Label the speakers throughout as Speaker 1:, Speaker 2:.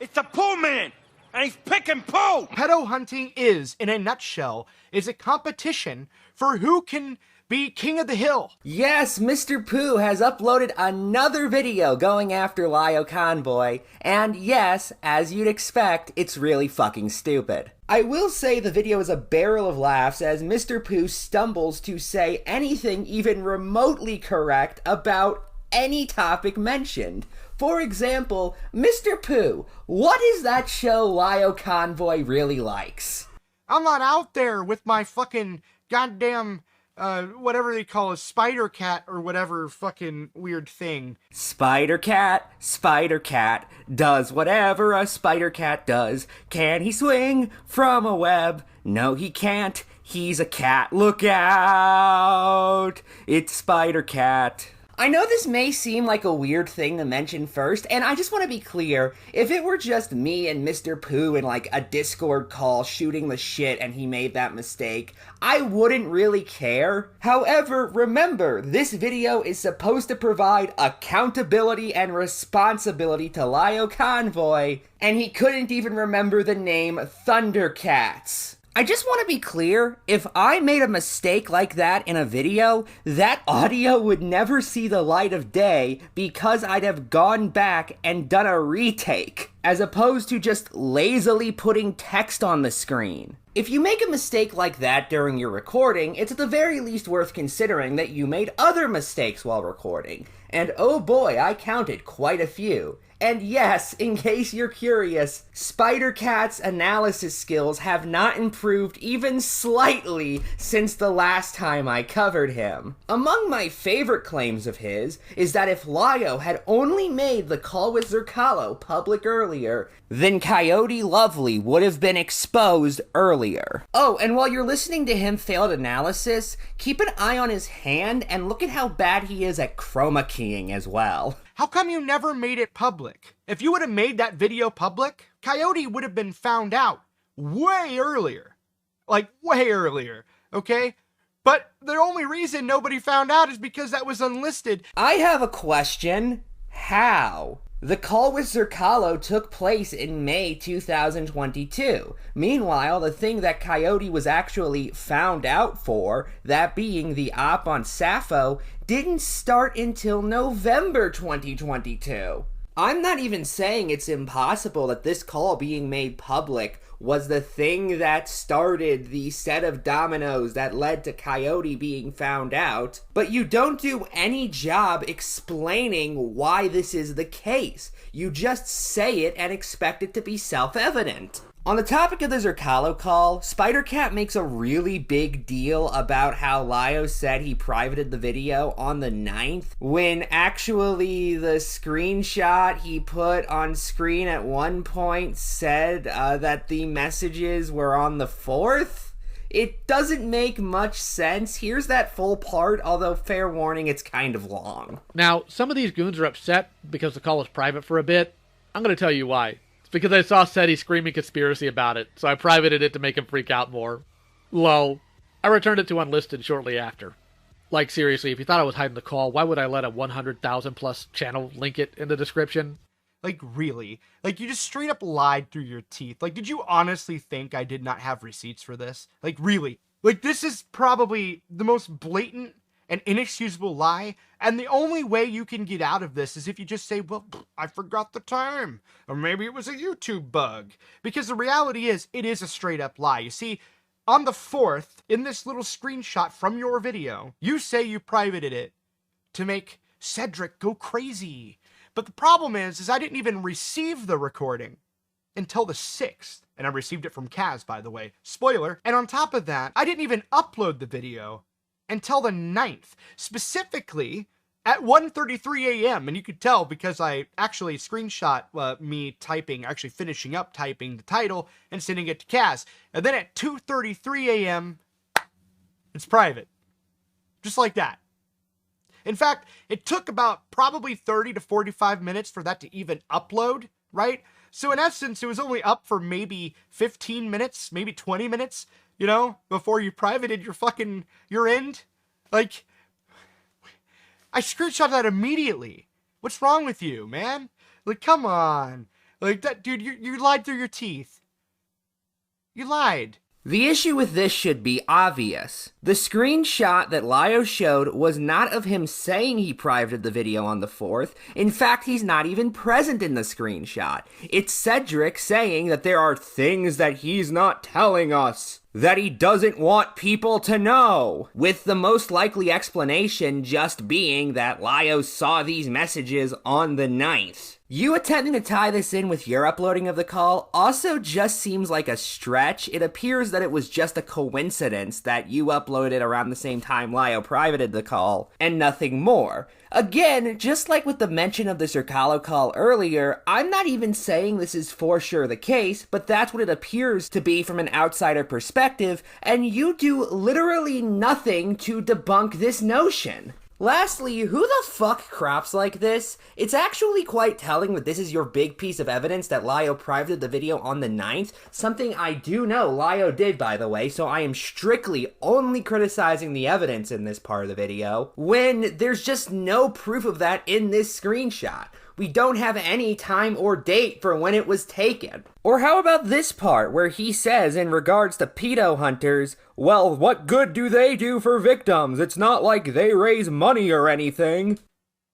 Speaker 1: It's a poo man, and he's picking poo!
Speaker 2: Pedo hunting is, in a nutshell, is a competition for who can be king of the hill.
Speaker 3: Yes, Mr. Pooh has uploaded another video going after Lio Convoy, and yes, as you'd expect, it's really fucking stupid. I will say the video is a barrel of laughs as Mr. Pooh stumbles to say anything even remotely correct about any topic mentioned. For example, Mr. Pooh, what is that show Lio Convoy really likes?
Speaker 2: I'm not out there with my fucking goddamn, whatever they call a spider cat or whatever fucking weird thing.
Speaker 3: Spider cat does whatever a spider cat does. Can he swing from a web? No, he can't. He's a cat. Look out! It's Spider Cat. I know this may seem like a weird thing to mention first, and I just want to be clear, if it were just me and Mr. Pooh in like a Discord call shooting the shit and he made that mistake, I wouldn't really care. However, remember, this video is supposed to provide accountability and responsibility to Lio Convoy, and he couldn't even remember the name Thundercats. I just want to be clear, if I made a mistake like that in a video, that audio would never see the light of day because I'd have gone back and done a retake, as opposed to just lazily putting text on the screen. If you make a mistake like that during your recording, it's at the very least worth considering that you made other mistakes while recording. And oh boy, I counted quite a few. And yes, in case you're curious, Spider Cat's analysis skills have not improved even slightly since the last time I covered him. Among my favorite claims of his is that if Lio had only made the call with Zerkalo public earlier, then Coyote Lovely would have been exposed earlier. Oh, and while you're listening to him failed analysis, keep an eye on his hand and look at how bad he is at chroma keying as well.
Speaker 2: How come you never made it public? If you would have made that video public, Coyote would have been found out way earlier. Like, way earlier, okay? But the only reason nobody found out is because that was unlisted.
Speaker 3: I have a question. How? The call with Zerkalo took place in May 2022. Meanwhile, the thing that Coyote was actually found out for, that being the op on Sappho, didn't start until November 2022. I'm not even saying it's impossible that this call being made public was the thing that started the set of dominoes that led to Coyote being found out, but you don't do any job explaining why this is the case. You just say it and expect it to be self-evident. On the topic of the Zerkalo call, Spider-Cat makes a really big deal about how Lio said he privated the video on the 9th, when actually the screenshot he put on screen at one point said that the messages were on the 4th. It doesn't make much sense. Here's that full part, although fair warning, it's kind of long.
Speaker 4: Now, some of these goons are upset because the call was private for a bit. I'm going to tell you why. Because I saw Seti screaming conspiracy about it, so I privated it to make him freak out more. Lol. I returned it to unlisted shortly after. Like, seriously, if you thought I was hiding the call, why would I let a 100,000 plus channel link it in the description?
Speaker 2: Like, really? Like, you just straight up lied through your teeth. Like, did you honestly think I did not have receipts for this? Like, really? Like, this is probably the most blatant and inexcusable lie, and the only way you can get out of this is if you just say, well, I forgot the time, or maybe it was a YouTube bug. Because the reality is, it is a straight up lie. You see, on the 4th, in this little screenshot from your video, you say you privated it to make Cedric go crazy. But the problem is I didn't even receive the recording until the 6th. And I received it from Kaz, by the way. Spoiler. And on top of that, I didn't even upload the video until the 9th, specifically at 1:33 a.m. And you could tell because I actually screenshot me typing, actually finishing up typing the title and sending it to Kaz. And then at 2:33 a.m., it's private. Just like that. In fact, it took about probably 30 to 45 minutes for that to even upload, right? So in essence, it was only up for maybe 15 minutes, maybe 20 minutes, you know, before you privated your end. Like, I screenshot that immediately. What's wrong with you, man? Like, come on. Like, that, dude, you lied through your teeth. You lied.
Speaker 3: The issue with this should be obvious. The screenshot that Lio showed was not of him saying he privated the video on the 4th. In fact, he's not even present in the screenshot. It's Cedric saying that there are things that he's not telling us, that he doesn't want people to know, with the most likely explanation just being that Lio saw these messages on the 9th. You attempting to tie this in with your uploading of the call also just seems like a stretch. It appears that it was just a coincidence that you uploaded around the same time Lio privated the call, and nothing more. Again, just like with the mention of the Zerkalo call earlier, I'm not even saying this is for sure the case, but that's what it appears to be from an outsider perspective, and you do literally nothing to debunk this notion. Lastly, who the fuck crops like this? It's actually quite telling that this is your big piece of evidence that Lio privated the video on the 9th, something I do know Lio did, by the way, so I am strictly only criticizing the evidence in this part of the video, when there's just no proof of that in this screenshot. We don't have any time or date for when it was taken. Or how about this part, where he says in regards to pedo hunters, well, what good do they do for victims? It's not like they raise money or anything.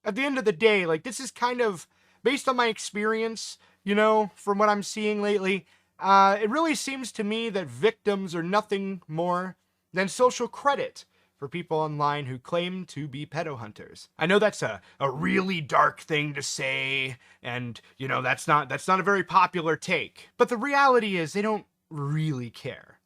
Speaker 2: At the end of the day, like, this is kind of, based on my experience, you know, from what I'm seeing lately, it really seems to me that victims are nothing more than social credit for people online who claim to be pedo hunters. I know that's a really dark thing to say, and, you know, that's not a very popular take. But the reality is they don't really care.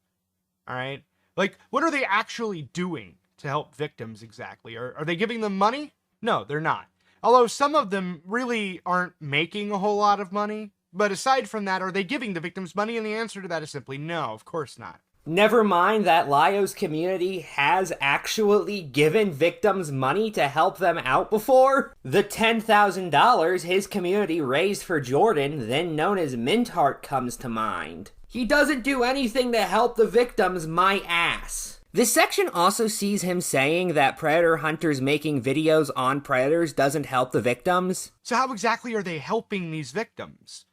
Speaker 2: All right? Like, what are they actually doing to help victims exactly? Are they giving them money? No, they're not. Although some of them really aren't making a whole lot of money. But aside from that, are they giving the victims money? And the answer to that is simply no, of course not.
Speaker 3: Never mind that Lio's community has actually given victims money to help them out before. The $10,000 his community raised for Jordan, then known as Mintheart, comes to mind. He doesn't do anything to help the victims, my ass. This section also sees him saying that predator hunters making videos on predators doesn't help the victims.
Speaker 2: So how exactly are they helping these victims?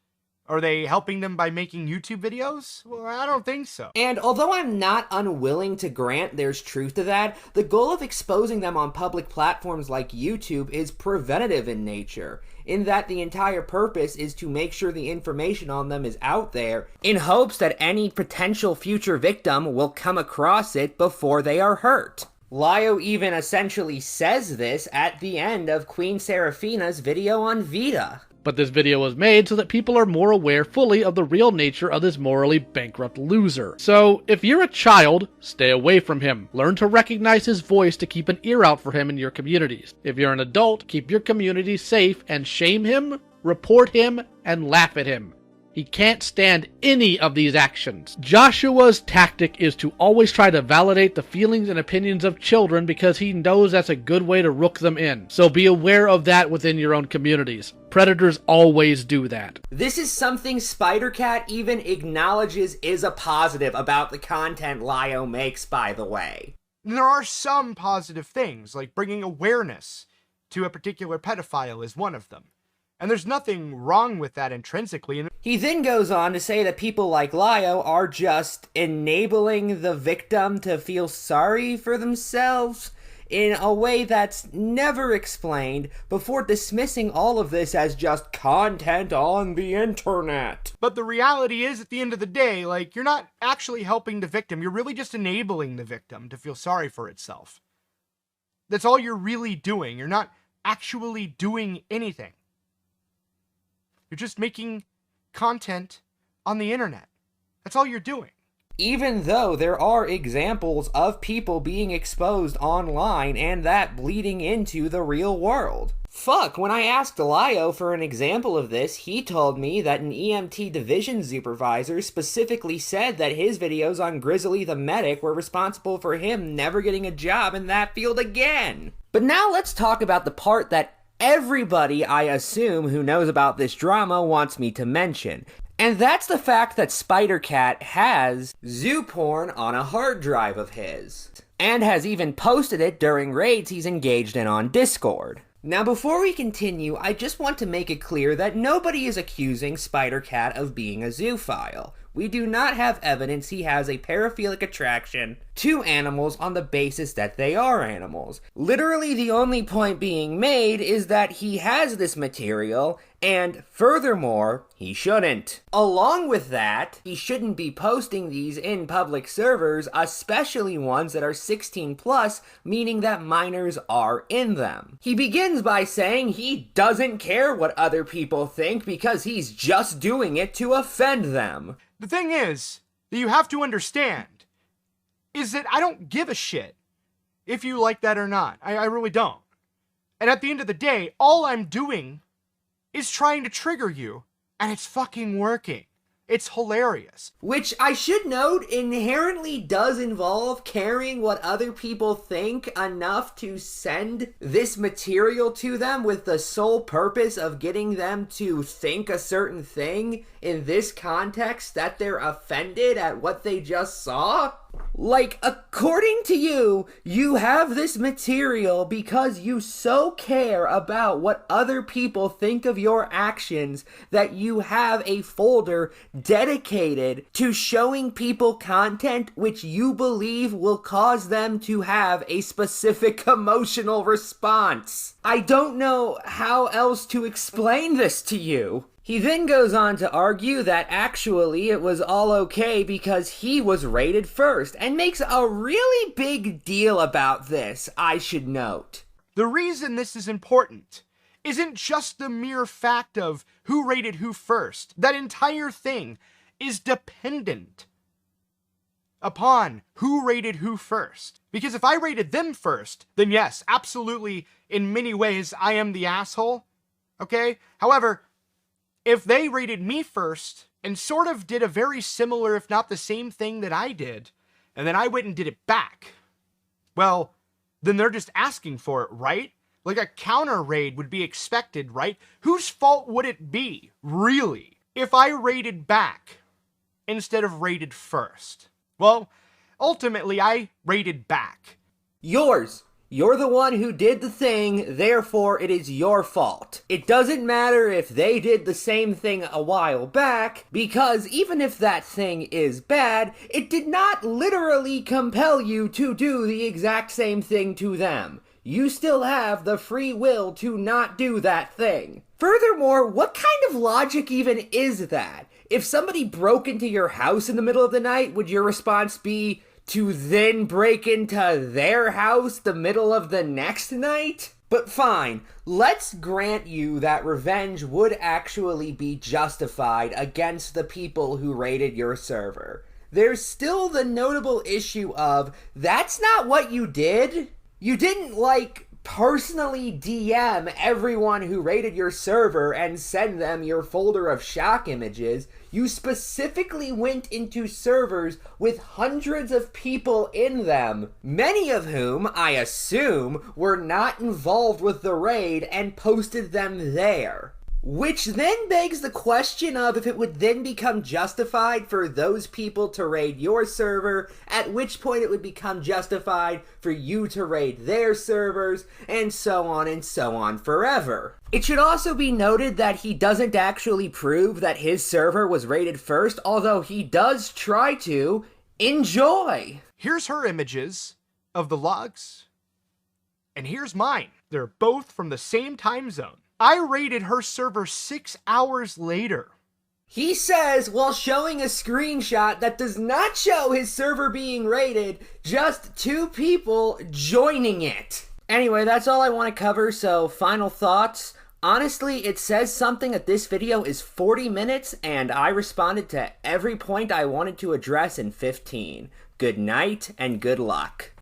Speaker 2: Are they helping them by making YouTube videos? Well, I don't think so.
Speaker 3: And although I'm not unwilling to grant there's truth to that, the goal of exposing them on public platforms like YouTube is preventative in nature, in that the entire purpose is to make sure the information on them is out there, in hopes that any potential future victim will come across it before they are hurt. Lio even essentially says this at the end of Queen Seraphina's video on Vita.
Speaker 4: But this video was made so that people are more aware fully of the real nature of this morally bankrupt loser. So, if you're a child, stay away from him. Learn to recognize his voice to keep an ear out for him in your communities. If you're an adult, keep your community safe and shame him, report him, and laugh at him. He can't stand any of these actions. Joshua's tactic is to always try to validate the feelings and opinions of children because he knows that's a good way to rook them in. So be aware of that within your own communities. Predators always do that.
Speaker 3: This is something Spider-Cat even acknowledges is a positive about the content Lio makes, by the way.
Speaker 2: And there are some positive things, like bringing awareness to a particular pedophile is one of them. And there's nothing wrong with that intrinsically.
Speaker 3: He then goes on to say that people like Lio are just enabling the victim to feel sorry for themselves in a way that's never explained, before dismissing all of this as just content on the internet.
Speaker 2: But the reality is, at the end of the day, like, you're not actually helping the victim. You're really just enabling the victim to feel sorry for itself. That's all you're really doing. You're not actually doing anything. You're just making content on the internet. That's all you're doing.
Speaker 3: Even though there are examples of people being exposed online and that bleeding into the real world. Fuck, when I asked Lio for an example of this, he told me that an EMT division supervisor specifically said that his videos on Grizzly the Medic were responsible for him never getting a job in that field again. But now let's talk about the part that everybody, I assume, who knows about this drama wants me to mention. And that's the fact that Spider-Cat has zoo porn on a hard drive of his. And has even posted it during raids he's engaged in on Discord. Now, before we continue, I just want to make it clear that nobody is accusing Spider-Cat of being a zoophile. We do not have evidence he has a paraphilic attraction to animals on the basis that they are animals. Literally, the only point being made is that he has this material, and furthermore, he shouldn't. Along with that, he shouldn't be posting these in public servers, especially ones that are 16 plus, meaning that minors are in them. He begins by saying he doesn't care what other people think because he's just doing it to offend them.
Speaker 2: The thing is, that you have to understand, is that I don't give a shit if you like that or not. I really don't. And at the end of the day, all I'm doing is trying to trigger you, and it's fucking working. It's hilarious.
Speaker 3: Which I should note inherently does involve caring what other people think enough to send this material to them with the sole purpose of getting them to think a certain thing in this context that they're offended at what they just saw. Like, according to you, you have this material because you so care about what other people think of your actions that you have a folder dedicated to showing people content which you believe will cause them to have a specific emotional response. I don't know how else to explain this to you. He then goes on to argue that actually it was all okay because he was rated first, and makes a really big deal about this, I should note.
Speaker 2: The reason this is important isn't just the mere fact of who rated who first. That entire thing is dependent upon who rated who first. Because if I rated them first, then yes, absolutely, in many ways, I am the asshole. Okay? However, if they rated me first and sort of did a very similar, if not the same thing that I did, and then I went and did it back, well, then they're just asking for it, right? Like a counter raid would be expected, right? Whose fault would it be, really, if I raided back instead of raided first? Well, ultimately, I raided back.
Speaker 3: Yours. You're the one who did the thing, therefore it is your fault. It doesn't matter if they did the same thing a while back, because even if that thing is bad, it did not literally compel you to do the exact same thing to them. You still have the free will to not do that thing. Furthermore, what kind of logic even is that? If somebody broke into your house in the middle of the night, would your response be to then break into their house the middle of the next night? But fine, let's grant you that revenge would actually be justified against the people who raided your server. There's still the notable issue of, that's not what you did. You didn't, personally DM everyone who raided your server and send them your folder of shock images. You specifically went into servers with hundreds of people in them, many of whom, I assume, were not involved with the raid, and posted them there. Which then begs the question of if it would then become justified for those people to raid your server, at which point it would become justified for you to raid their servers, and so on forever. It should also be noted that he doesn't actually prove that his server was raided first, although he does try to. Enjoy!
Speaker 2: Here's her images of the logs, and here's mine. They're both from the same time zone. I raided her server 6 hours later.
Speaker 3: He says, while showing a screenshot that does not show his server being raided, just 2 people joining it. Anyway, that's all I want to cover, so final thoughts. Honestly, it says something that this video is 40 minutes, and I responded to every point I wanted to address in 15. Good night, and good luck.